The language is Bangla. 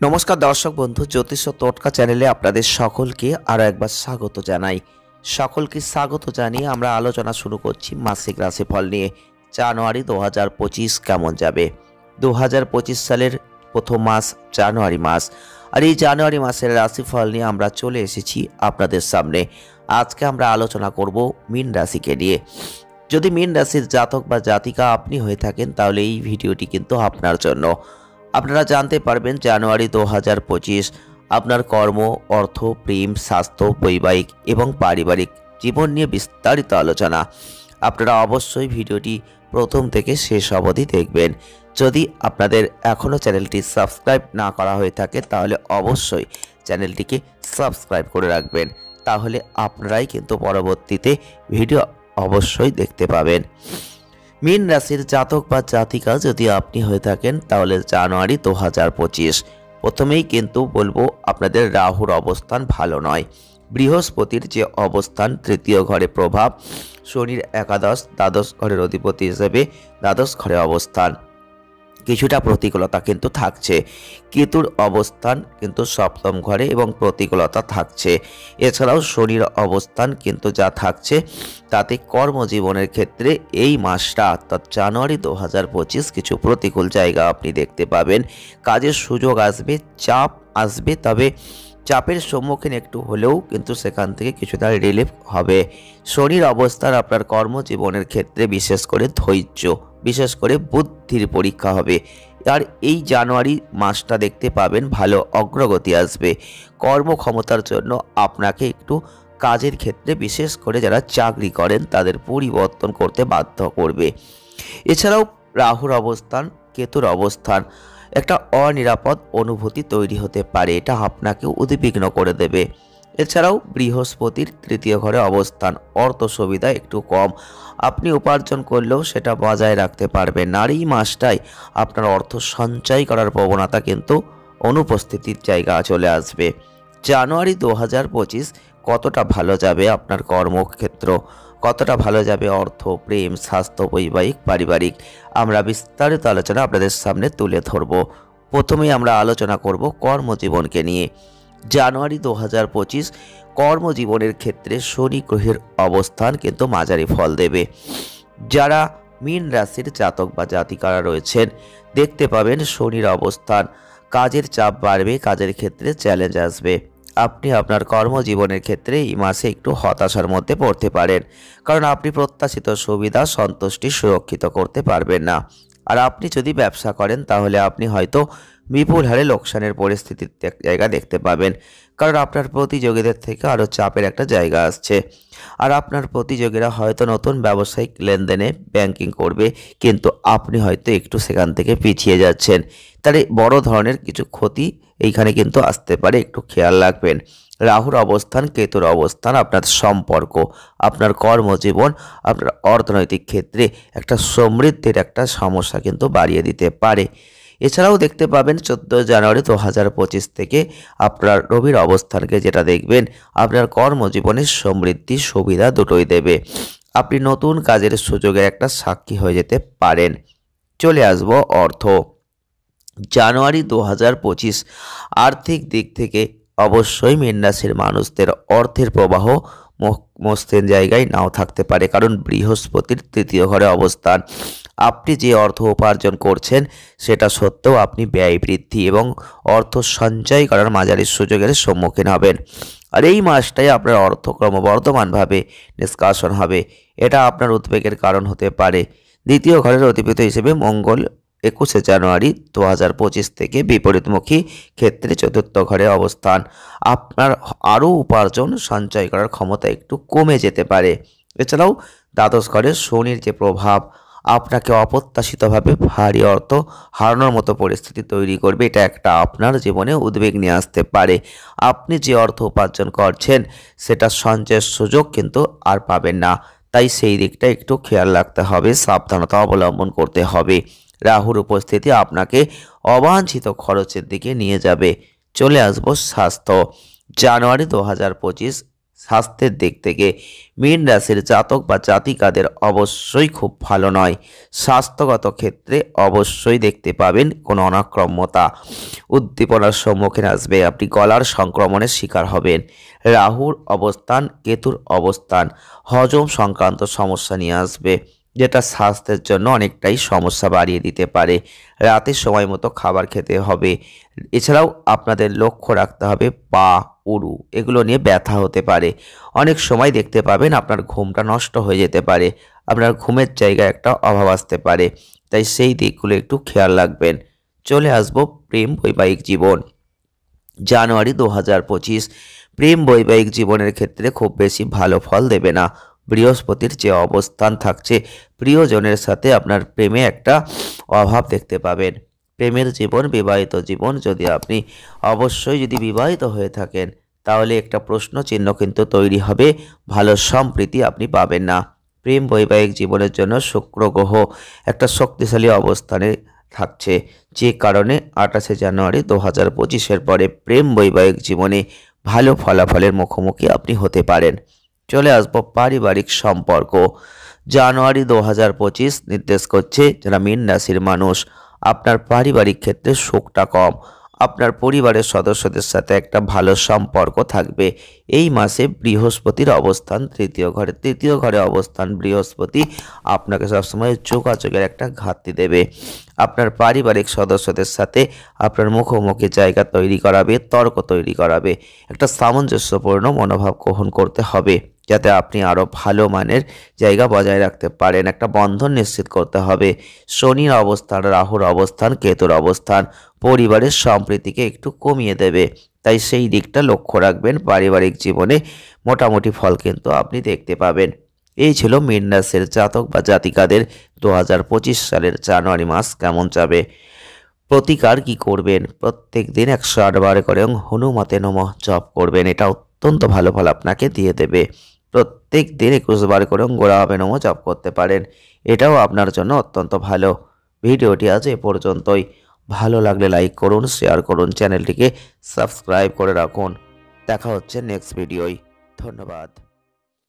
নমস্কার দর্শক বন্ধু, জ্যোতিষ টোটকা চ্যানেলে আপনাদের সকলকে আরও একবার স্বাগত জানাই। সকলকে স্বাগত জানিয়ে আমরা আলোচনা শুরু করছি মাসিক রাশিফল নিয়ে। জানুয়ারি 2025 কেমন যাবে। 2025 সালের প্রথম মাস জানুয়ারি মাস, আর এই জানুয়ারি মাসের রাশিফল নিয়ে আমরা চলে এসেছি আপনাদের সামনে। আজকে আমরা আলোচনা করব মীন রাশিকে নিয়ে। যদি মীন রাশির জাতক বা জাতিকা আপনি হয়ে থাকেন তাহলে এই ভিডিওটি কিন্তু আপনার জন্য। আপনারা জানতে পারবেন জানুয়ারি 2025 আপনার কর্ম, অর্থ, প্রেম, স্বাস্থ্য, বৈবাহিক এবং পারিবারিক জীবন নিয়ে বিস্তারিত আলোচনা। আপনারা অবশ্যই ভিডিওটি প্রথম থেকে শেষ অবধি দেখবেন। যদি আপনাদের এখনও চ্যানেলটি সাবস্ক্রাইব না করা হয়ে থাকে তাহলে অবশ্যই চ্যানেলটিকে সাবস্ক্রাইব করে রাখবেন, তাহলে আপনারাই কিন্তু পরবর্তীতে ভিডিও অবশ্যই দেখতে পাবেন। মীন রাশির জাতক বা জাতিকা যদি আপনি হয়ে থাকেন তাহলে জানুয়ারি 2025 প্রথমেই কিন্তু বলবো আপনাদের রাহুর অবস্থান ভালো নয়। বৃহস্পতির যে অবস্থান, তৃতীয় ঘরে প্রভাব, শনির একাদশ দ্বাদশ ঘরের অধিপতি হিসেবে দ্বাদশ ঘরে অবস্থান, কিছুটা প্রতিকূলতা কিন্তু থাকছে। কেতুর অবস্থান কিন্তু সপ্তম ঘরে এবং প্রতিকূলতা থাকছে। এছাড়াও শনির অবস্থান কিন্তু যা থাকছে তাতে কর্মজীবনের ক্ষেত্রে এই মাসটা অর্থাৎ জানুয়ারি 2025 কিছু প্রতিকূল জায়গা আপনি দেখতে পাবেন। কাজের সুযোগ আসবে, চাপ আসবে, তবে চাপের সম্মুখীন একটু হলেও কিন্তু সেখান থেকে কিছুটা রিলিফ হবে। শনির অবস্থান আপনার কর্মজীবনের ক্ষেত্রে বিশেষ করে ধৈর্য, বিশেষ করে বুদ্ধির পরীক্ষা হবে। আর এই জানুয়ারি মাসটা দেখতে পাবেন ভালো অগ্রগতি আসবে। কর্মক্ষমতার জন্য আপনাকে একটু কাজের ক্ষেত্রে বিশেষ করে যারা চাকরি করেন তাদের পরিবর্তন করতে বাধ্য করবে। এছাড়াও রাহুর অবস্থান, কেতুর অবস্থান একটা অনিরাপদ অনুভূতি তৈরি হতে পারে, এটা আপনাকে উদ্বিগ্ন করে দেবে। এছাড়াও বৃহস্পতির তৃতীয় ঘরে অবস্থান, অর্থ সুবিধা একটু কম, আপনি উপার্জন করলেও সেটা বজায় রাখতে পারবেন না। আর এই মাসটাই আপনার অর্থ সঞ্চয় করার প্রবণতা কিন্তু অনুপস্থিতির জায়গা চলে আসবে। জানুয়ারি 2025 কতটা ভালো যাবে আপনার কর্মক্ষেত্র, কতটা ভালো যাবে অর্থ, প্রেম, স্বাস্থ্য, বৈবাহিক, পারিবারিক, আমরা বিস্তারিত আলোচনা আপনাদের সামনে তুলে ধরব। প্রথমেই আমরা আলোচনা করব কর্মজীবনকে নিয়ে। জানুয়ারি 2025 কর্মজীবনের ক্ষেত্রে শনি গ্রহের অবস্থান কিন্তু মাঝারি ফল দেবে। যারা মীন রাশির জাতক বা জাতিকারা রয়েছেন দেখতে পাবেন শনির অবস্থান, কাজের চাপ বাড়বে, কাজের ক্ষেত্রে চ্যালেঞ্জ আসবে। আপনি আপনার কর্মজীবনের ক্ষেত্রে এই মাসে একটু হতাশার মধ্যে পড়তে পারেন, কারণ আপনি প্রত্যাশিত সুবিধা, সন্তুষ্টি সুরক্ষিত করতে পারবেন না। আর আপনি যদি ব্যবসা করেন তাহলে আপনি হয়তো বিপুল হারে লোকসানের পরিস্থিতির জায়গা দেখতে পাবেন, কারণ আপনার প্রতিযোগীদের থেকে আরও চাপের একটা জায়গা আসছে। আর আপনার প্রতিযোগীরা হয়তো নতুন ব্যবসায়িক লেনদেনে ব্যাংকিং করবে, কিন্তু আপনি হয়তো একটু সেখান থেকে পিছিয়ে যাচ্ছেন। তাহলে বড় ধরনের কিছু ক্ষতি এইখানে কিন্তু আসতে পারে, একটু খেয়াল রাখবেন। রাহুর অবস্থান, কেতুর অবস্থান আপনার সম্পর্ক, আপনার কর্মজীবন, আপনার অর্থনৈতিক ক্ষেত্রে একটা সমৃদ্ধির একটা সমস্যা কিন্তু বাড়িয়ে দিতে পারে। এছাড়াও দেখতে পাবেন 14 জানুয়ারি 2025 থেকে আপনার রবির অবস্থানকে যেটা দেখবেন আপনার কর্মজীবনের সমৃদ্ধি, সুবিধা দুটোই দেবে। আপনি নতুন কাজের সুযোগের একটা সাক্ষী হয়ে যেতে পারেন। চলে আসব অর্থ। জানুয়ারি 2025 আর্থিক দিক থেকে অবশ্যই মীন রাশির মানুষদের অর্থের প্রবাহ মসৃণ জায়গায় নাও থাকতে পারে, কারণ বৃহস্পতির তৃতীয় ঘরে অবস্থান। আপনি যে অর্থ উপার্জন করছেন সেটা সত্ত্বেও আপনি ব্যয় বৃদ্ধি এবং অর্থ সঞ্চয় করার মাঝারি সুযোগের সম্মুখীন হবেন। আর এই মাসটাই আপনার অর্থ ক্রমবর্ধমানভাবে নিষ্কাশন হবে, এটা আপনার উদ্বেগের কারণ হতে পারে। দ্বিতীয় ঘরের অধিপতি হিসেবে মঙ্গল 21 জানুয়ারি 2025 থেকে বিপরীতমুখী ক্ষেত্রে চতুর্থ ঘরে অবস্থান, আপনার আরও উপার্জন সঞ্চয় করার ক্ষমতা একটু কমে যেতে পারে। এছাড়াও দ্বাদশ ঘরে শনির যে প্রভাব আপনাকে অপ্রত্যাশিতভাবে ভারী অর্থ হারানোর মতো পরিস্থিতি তৈরি করবে, এটা একটা আপনার জীবনে উদ্বেগ নিয়ে আসতে পারে। আপনি যে অর্থ উপার্জন করছেন সেটা সঞ্চয়ের সুযোগ কিন্তু আর পাবেন না, তাই সেই দিকটা একটু খেয়াল রাখতে হবে, সাবধানতা অবলম্বন করতে হবে। রাহুর উপস্থিতি আপনাকে অবাঞ্ছিত খরচের দিকে নিয়ে যাবে। চলে আসবো স্বাস্থ্য। জানুয়ারি 2025 স্বাস্থ্যের দিক থেকে মীন রাশির জাতক বা জাতিকাদের অবশ্যই খুব ভালো নয়। স্বাস্থ্যগত ক্ষেত্রে অবশ্যই দেখতে পাবেন কোনো অনাক্রম্যতা, উদ্দীপনার সম্মুখীন আসবে, আপনি গলার সংক্রমণের শিকার হবেন। রাহুর অবস্থান, কেতুর অবস্থান হজম সংক্রান্ত সমস্যা নিয়ে আসবে, যেটা স্বাস্থ্যের জন্য অনেকটাই সমস্যা বাড়িয়ে দিতে পারে। রাতে সময় মতো খাবার খেতে হবে। এছাড়াও আপনাদের লক্ষ্য রাখতে হবে পা, উরু এগুলো নিয়ে ব্যথা হতে পারে। অনেক সময় দেখতে পাবেন আপনার ঘুমটা নষ্ট হয়ে যেতে পারে, আপনার ঘুমের জায়গায় একটা অভাব আসতে পারে, তাই সেই দিকগুলো একটু খেয়াল রাখবেন। চলে আসবো প্রেম বৈবাহিক জীবন। জানুয়ারি 2025 প্রেম বৈবাহিক জীবনের ক্ষেত্রে খুব বেশি ভালো ফল দেবে না। বৃহস্পতির যে অবস্থান থাকছে, প্রিয়জনের সাথে আপনার প্রেমে একটা অভাব দেখতে পাবেন। প্রেমের জীবন, বিবাহিত জীবন, যদি আপনি অবশ্যই যদি বিবাহিত হয়ে থাকেন তাহলে একটা প্রশ্ন চিহ্ন কিন্তু তৈরি হবে, ভালো সম্প্রীতি আপনি পাবেন না। প্রেম বৈবাহিক জীবনের জন্য শুক্র গ্রহ একটা শক্তিশালী অবস্থানে থাকছে, যে কারণে 28শে জানুয়ারি 2025-এর পরে প্রেম বৈবাহিক জীবনে ভালো ফলাফলের মুখোমুখি আপনি হতে পারেন। চলে আসবো পারিবারিক সম্পর্ক। জানুয়ারি 2025 নির্দেশ করছে যারা মীন রাশির মানুষ, আপনার পারিবারিক ক্ষেত্রে সুখটা কম। আপনার পরিবারের সদস্যদের সাথে একটা ভালো সম্পর্ক থাকবে। এই মাসে বৃহস্পতির অবস্থান তৃতীয় ঘরে অবস্থান বৃহস্পতি আপনাকে সবসময় যোগাযোগের একটা ঘাটতি দেবে। আপনার পারিবারিক সদস্যদের সাথে আপনার মুখোমুখি জায়গা তৈরি করাবে, তর্ক তৈরি করাবে। একটা সামঞ্জস্যপূর্ণ মনোভাব গ্রহণ করতে হবে যাতে আপনি আরও ভালো মানের জায়গা বজায় রাখতে পারেন। একটা বন্ধন নিশ্চিত করতে হবে। শনির অবস্থান, রাহুর অবস্থান, কেতুর অবস্থান পরিবারের সম্প্রীতিকে একটু কমিয়ে দেবে, তাই সেই দিকটা লক্ষ্য রাখবেন। পারিবারিক জীবনে মোটামুটি ফল কিন্তু আপনি দেখতে পাবেন। এই ছিল মীন রাশির জাতক বা জাতিকাদের 2025 সালের জানুয়ারি মাস কেমন যাবে। প্রতিকার কি করবেন? প্রত্যেক দিন 108 বার করে হনুমতে নমঃ জপ করবেন, এটা অত্যন্ত ভালো ফল আপনাকে দিয়ে দেবে। প্রত্যেক দিন 21 বার করে গোড়াবে নমঃ জপ করতে পারেন, এটাও আপনার জন্য অত্যন্ত ভালো। ভিডিওটি আজ এ পর্যন্তই। ভালো লাগলে লাইক করুন, শেয়ার করুন, চ্যানেলটিকে সাবস্ক্রাইব করে রাখুন। দেখা হচ্ছে নেক্সট ভিডিওয়। ধন্যবাদ।